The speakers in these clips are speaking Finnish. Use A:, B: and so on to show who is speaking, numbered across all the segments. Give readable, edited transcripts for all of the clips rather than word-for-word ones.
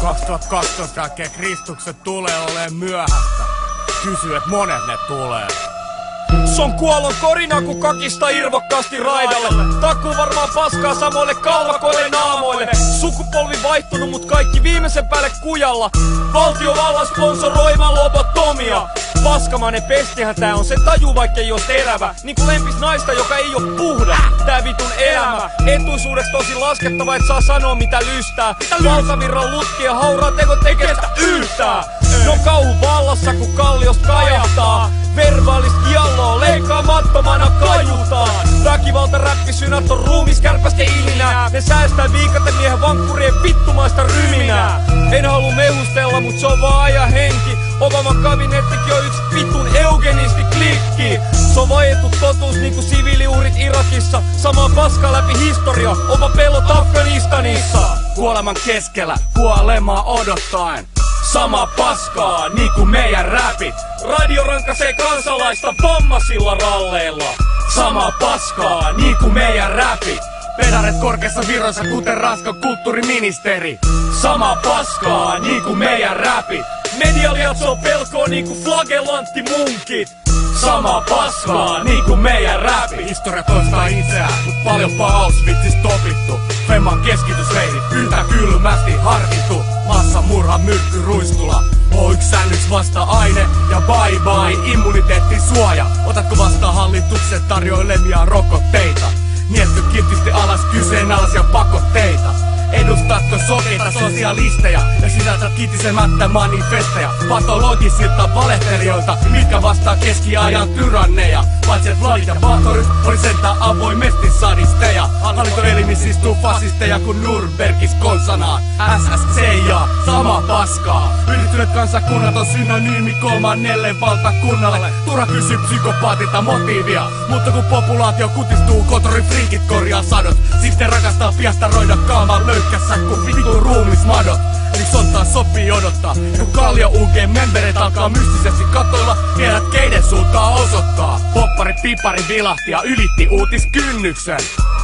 A: 2012 jälkeen Kristukset tulee oleen myöhässä. Kysy, et monet ne tulee.
B: Se on kuollon korina, kun kakista irvokkaasti raidalle. Takuu varmaan paskaa samoille kalvakoille naamoille. Sukupolvi vaihtunut, mut kaikki viimeisen päälle kujalla. Valtiovallan sponsoroima lobotomia. Paskamainen pestihän tää on, se taju vaikkei oo terävä. Niinku lempis naista, joka ei oo puhdas. Tää vitun elämä, etuisuudeksi tosi laskettava, et saa sanoa mitä lystää. Valtavirran lutki ja hauraa teko tekee sitä yhtään. No kauhu vallassa, kun kalliosta kajahtaa. Verbaalista kialloa leikkaamattomana kajutaan. Väkivalta räppisynät on ruumis kärpästen ilinää. Ne säästää viikaten miehen vankkurien vittumaista ryminää. En halua mehustella, mut se on vaan ajan henki. Obaman kabinettikin on yks vittun eugenisti klikki. Se on vaiettu totuus niinku siviiliuhrit Irakissa. Samaa paskaa läpi historia, oma pellot Afganistanissa.
A: Kuoleman keskellä, kuolemaa odottaen. Sama paskaa, niinku meidän räpit.
B: Radio rankaisee kansalaista vammaisilla ralleilla.
A: Sama paskaa, niinku meidän räpit. Pedaret korkeassa viroissa, kuten Ranskan kulttuuriministeri. Sama paskaa, niinku meidän räpit.
B: Media lietsoo pelkoa niinku flagellanttimunkit.
A: Sama paskaa, niinku meidän räpit. Historia toistaa itseään, mut paljonpa Auschwitzista opittu. Femman keskitysleirit, yhtä kylmästi harkittu. Massamurha, myrkky, ruiskula. H1 N1 vasta-aine ja bye bye immuniteettisuoja. Otatko vastaan hallituksen tarjoilemia rokotteita? Nietkö kiltisti alas kyseenalaisia pakotteita? Edustatko sokeita sosialisteja ja sisältät kitisemättä manifesteja patologisilta valehtelijoilta, mitkä vastaa keskiajan tyranneja? Paitsi et Vladit ja Batorit oli sentään avoimesti sadisteja. Hallintoelimissä istuu fasisteja kun Nürnbergis konsanaan. SSCIA, sama paskaa. Yhdistyneet kansakunnat on synonyymi kolmannelle valtakunnalle. Turha kysy psykopaatilta motiivia, mutta kun populaatio kutistuu, kotorifriikit korjaa sadot. Sitten rakastaa piastaroida kaamaan löykässä kun vittu ruumismadot. Eli sontaa sopii odottaa. Ja kun Kallio UG-membereet alkaa mystisesti katoilla, tiedät keiden suuntaa osoittaa. Popparit pipari vilahti ja ylitti uutiskynnyksen.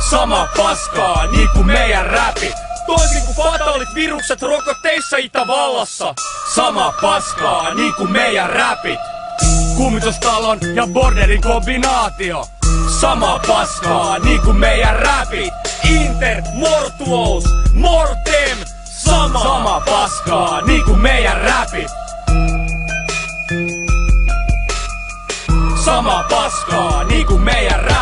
A: Sama paskaa, niinku meidän räpit.
B: Toisin kuin fataalit virukset rokotteissa Itävallassa.
A: Sama paskaa, niinku meidän räpit. Kummitustalon ja borderin kombinaatio. Sama paskaa, niinku meidän räpit.
B: Inter, mortuos, mortem,
A: sama paskaa, niinku meidän räpit. Sama paskaa, niinku meidän räpit.